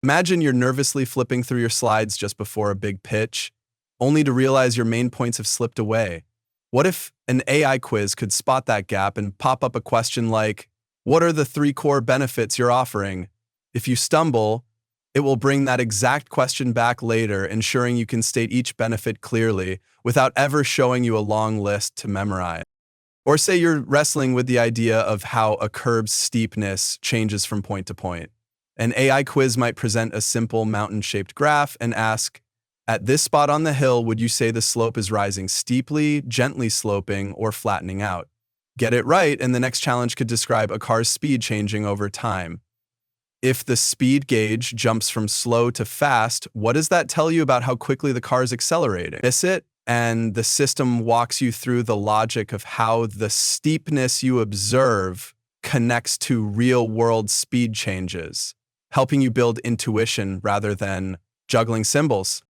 Imagine you're nervously flipping through your slides just before a big pitch, only to realize your main points have slipped away. What if an AI quiz could spot that gap and pop up a question like, "What are the three core benefits you're offering?" If you stumble, it will bring that exact question back later, ensuring you can state each benefit clearly without ever showing you a long list to memorize. Or say you're wrestling with the idea of how a curb's steepness changes from point to point. An AI quiz might present a simple mountain-shaped graph and ask, "At this spot on the hill, would you say the slope is rising steeply, gently sloping, or flattening out?" Get it right, and the next challenge could describe a car's speed changing over time. If the speed gauge jumps from slow to fast, what does that tell you about how quickly the car is accelerating? Miss it, and the system walks you through the logic of how the steepness you observe connects to real-world speed changes, helping you build intuition rather than juggling symbols.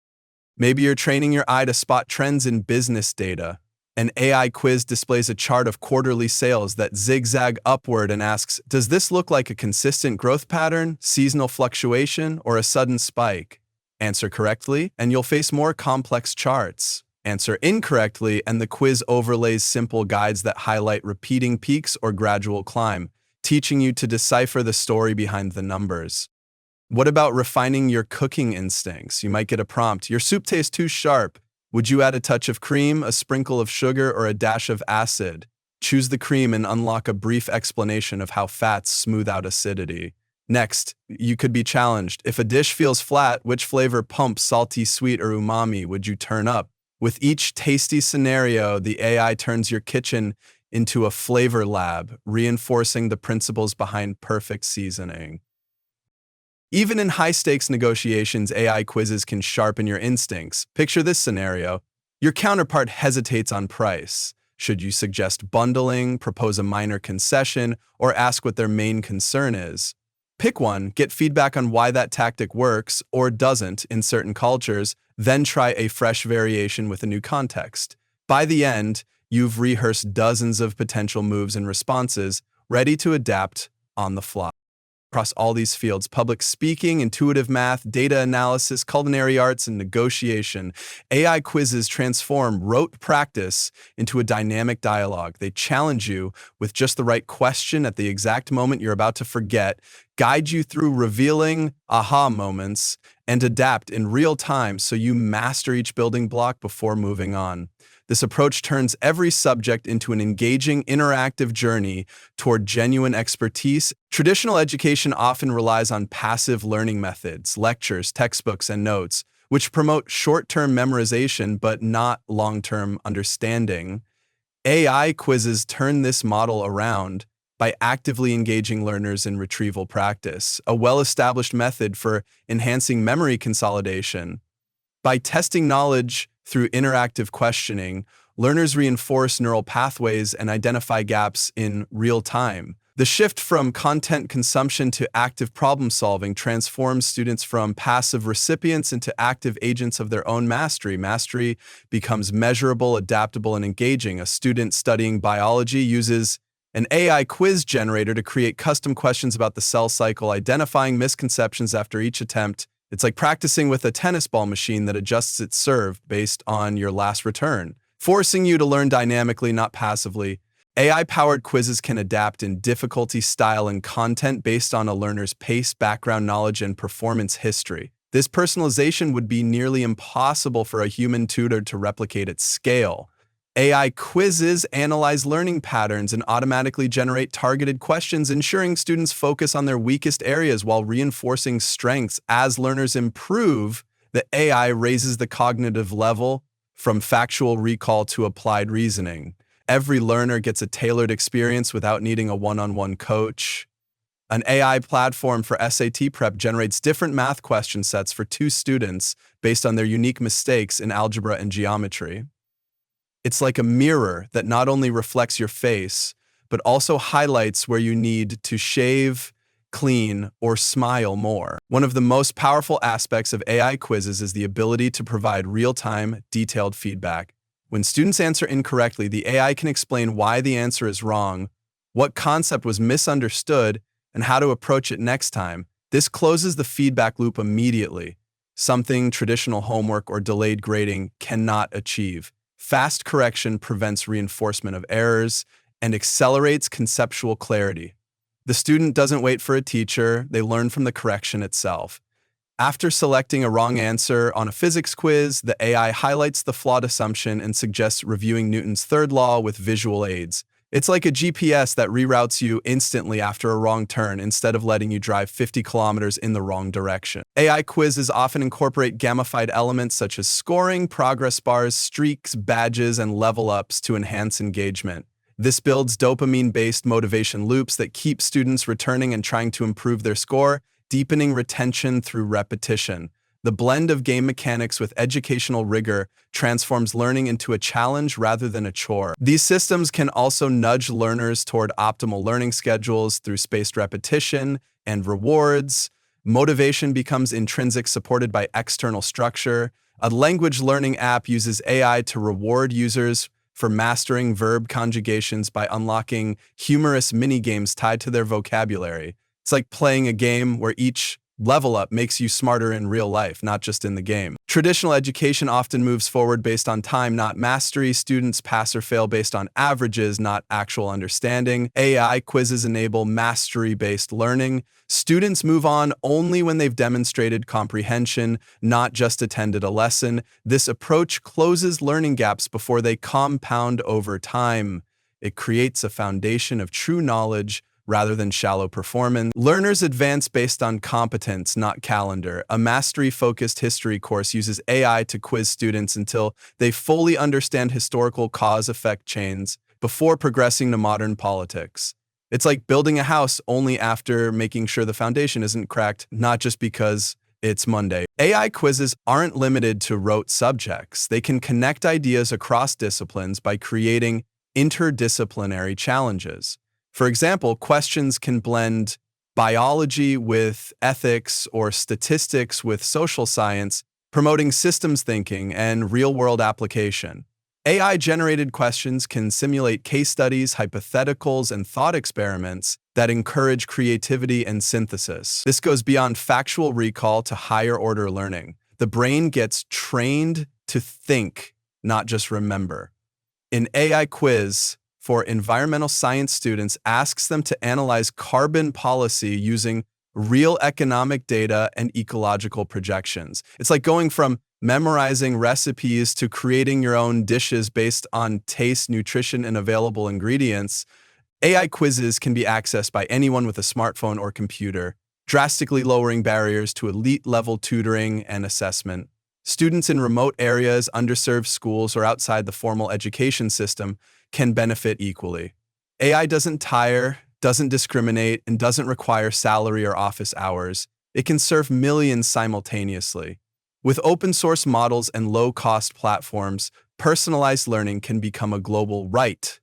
Maybe you're training your eye to spot trends in business data. An AI quiz displays a chart of quarterly sales that zigzag upward and asks, "Does this look like a consistent growth pattern, seasonal fluctuation, or a sudden spike?" Answer correctly, and you'll face more complex charts. Answer incorrectly, and the quiz overlays simple guides that highlight repeating peaks or gradual climb, teaching you to decipher the story behind the numbers. What about refining your cooking instincts? You might get a prompt, "Your soup tastes too sharp. Would you add a touch of cream, a sprinkle of sugar, or a dash of acid?" Choose the cream and unlock a brief explanation of how fats smooth out acidity. Next, you could be challenged. "If a dish feels flat, which flavor pumps, salty, sweet, or umami, would you turn up?" With each tasty scenario, the AI turns your kitchen into a flavor lab, reinforcing the principles behind perfect seasoning. Even in high-stakes negotiations, AI quizzes can sharpen your instincts. Picture this scenario. Your counterpart hesitates on price. Should you suggest bundling, propose a minor concession, or ask what their main concern is? Pick one, get feedback on why that tactic works or doesn't in certain cultures, then try a fresh variation with a new context. By the end, you've rehearsed dozens of potential moves and responses, ready to adapt on the fly. Across all these fields, public speaking, intuitive math, data analysis, culinary arts, and negotiation, AI quizzes transform rote practice into a dynamic dialogue. They challenge you with just the right question at the exact moment you're about to forget, guide you through revealing aha moments, and adapt in real time so you master each building block before moving on. This approach turns every subject into an engaging, interactive journey toward genuine expertise. Traditional education often relies on passive learning methods, lectures, textbooks, and notes, which promote short-term memorization but not long-term understanding. AI quizzes turn this model around by actively engaging learners in retrieval practice, a well-established method for enhancing memory consolidation. By testing knowledge through interactive questioning, learners reinforce neural pathways and identify gaps in real time. The shift from content consumption to active problem solving transforms students from passive recipients into active agents of their own mastery. Mastery becomes measurable, adaptable, and engaging. A student studying biology uses an AI quiz generator to create custom questions about the cell cycle, identifying misconceptions after each attempt. It's like practicing with a tennis ball machine that adjusts its serve based on your last return, forcing you to learn dynamically, not passively. AI-powered quizzes can adapt in difficulty, style, and content based on a learner's pace, background knowledge, and performance history. This personalization would be nearly impossible for a human tutor to replicate at scale. AI quizzes analyze learning patterns and automatically generate targeted questions, ensuring students focus on their weakest areas while reinforcing strengths. As learners improve, the AI raises the cognitive level from factual recall to applied reasoning. Every learner gets a tailored experience without needing a one-on-one coach. An AI platform for SAT prep generates different math question sets for two students based on their unique mistakes in algebra and geometry. It's like a mirror that not only reflects your face, but also highlights where you need to shave, clean, or smile more. One of the most powerful aspects of AI quizzes is the ability to provide real-time, detailed feedback. When students answer incorrectly, the AI can explain why the answer is wrong, what concept was misunderstood, and how to approach it next time. This closes the feedback loop immediately, something traditional homework or delayed grading cannot achieve. Fast correction prevents reinforcement of errors and accelerates conceptual clarity. The student doesn't wait for a teacher, they learn from the correction itself. After selecting a wrong answer on a physics quiz, the AI highlights the flawed assumption and suggests reviewing Newton's third law with visual aids. It's like a GPS that reroutes you instantly after a wrong turn instead of letting you drive 50 kilometers in the wrong direction. AI quizzes often incorporate gamified elements such as scoring, progress bars, streaks, badges, and level ups to enhance engagement. This builds dopamine-based motivation loops that keep students returning and trying to improve their score, deepening retention through repetition. The blend of game mechanics with educational rigor transforms learning into a challenge rather than a chore. These systems can also nudge learners toward optimal learning schedules through spaced repetition and rewards. Motivation becomes intrinsic, supported by external structure. A language learning app uses AI to reward users for mastering verb conjugations by unlocking humorous mini-games tied to their vocabulary. It's like playing a game where each level up makes you smarter in real life, not just in the game. Traditional education often moves forward based on time, not mastery. Students pass or fail based on averages, not actual understanding. AI quizzes enable mastery-based learning. Students move on only when they've demonstrated comprehension, not just attended a lesson. This approach closes learning gaps before they compound over time. It creates a foundation of true knowledge rather than shallow performance. Learners advance based on competence, not calendar. A mastery-focused history course uses AI to quiz students until they fully understand historical cause-effect chains before progressing to modern politics. It's like building a house only after making sure the foundation isn't cracked, not just because it's Monday. AI quizzes aren't limited to rote subjects. They can connect ideas across disciplines by creating interdisciplinary challenges. For example, questions can blend biology with ethics or statistics with social science, promoting systems thinking and real-world application. AI-generated questions can simulate case studies, hypotheticals, and thought experiments that encourage creativity and synthesis. This goes beyond factual recall to higher-order learning. The brain gets trained to think, not just remember. An AI quiz for environmental science students asks them to analyze carbon policy using real economic data and ecological projections. It's like going from memorizing recipes to creating your own dishes based on taste, nutrition, and available ingredients. AI quizzes can be accessed by anyone with a smartphone or computer, drastically lowering barriers to elite-level tutoring and assessment. Students in remote areas, underserved schools, or outside the formal education system can benefit equally. AI doesn't tire, doesn't discriminate, and doesn't require salary or office hours. It can serve millions simultaneously. With open-source models and low-cost platforms, personalized learning can become a global right,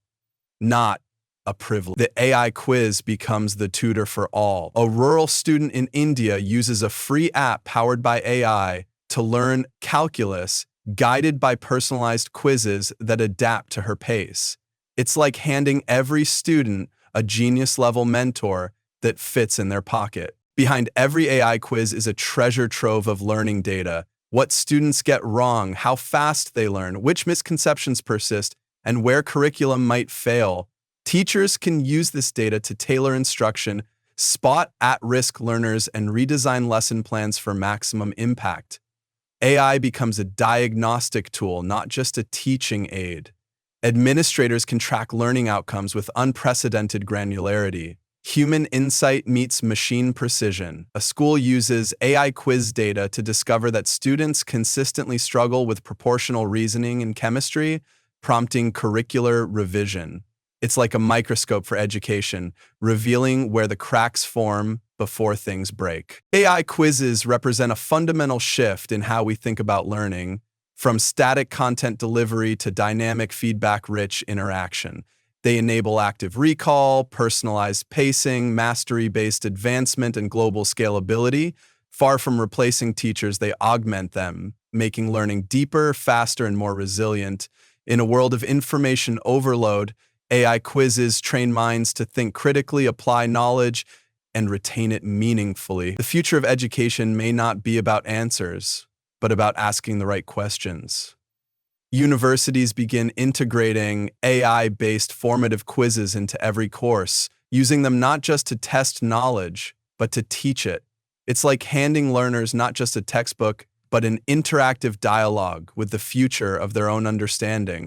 not a privilege. The AI quiz becomes the tutor for all. A rural student in India uses a free app powered by AI to learn calculus, guided by personalized quizzes that adapt to her pace. It's like handing every student a genius-level mentor that fits in their pocket. Behind every AI quiz is a treasure trove of learning data: what students get wrong, how fast they learn, which misconceptions persist, and where curriculum might fail. Teachers can use this data to tailor instruction, spot at-risk learners, and redesign lesson plans for maximum impact. AI becomes a diagnostic tool, not just a teaching aid. Administrators can track learning outcomes with unprecedented granularity. Human insight meets machine precision. A school uses AI quiz data to discover that students consistently struggle with proportional reasoning and chemistry, prompting curricular revision. It's like a microscope for education, revealing where the cracks form before things break. AI quizzes represent a fundamental shift in how we think about learning, from static content delivery to dynamic feedback-rich interaction. They enable active recall, personalized pacing, mastery-based advancement, and global scalability. Far from replacing teachers, they augment them, making learning deeper, faster, and more resilient. In a world of information overload, AI quizzes train minds to think critically, apply knowledge, and retain it meaningfully. The future of education may not be about answers, but about asking the right questions. Universities begin integrating AI-based formative quizzes into every course, using them not just to test knowledge, but to teach it. It's like handing learners not just a textbook, but an interactive dialogue with the future of their own understanding.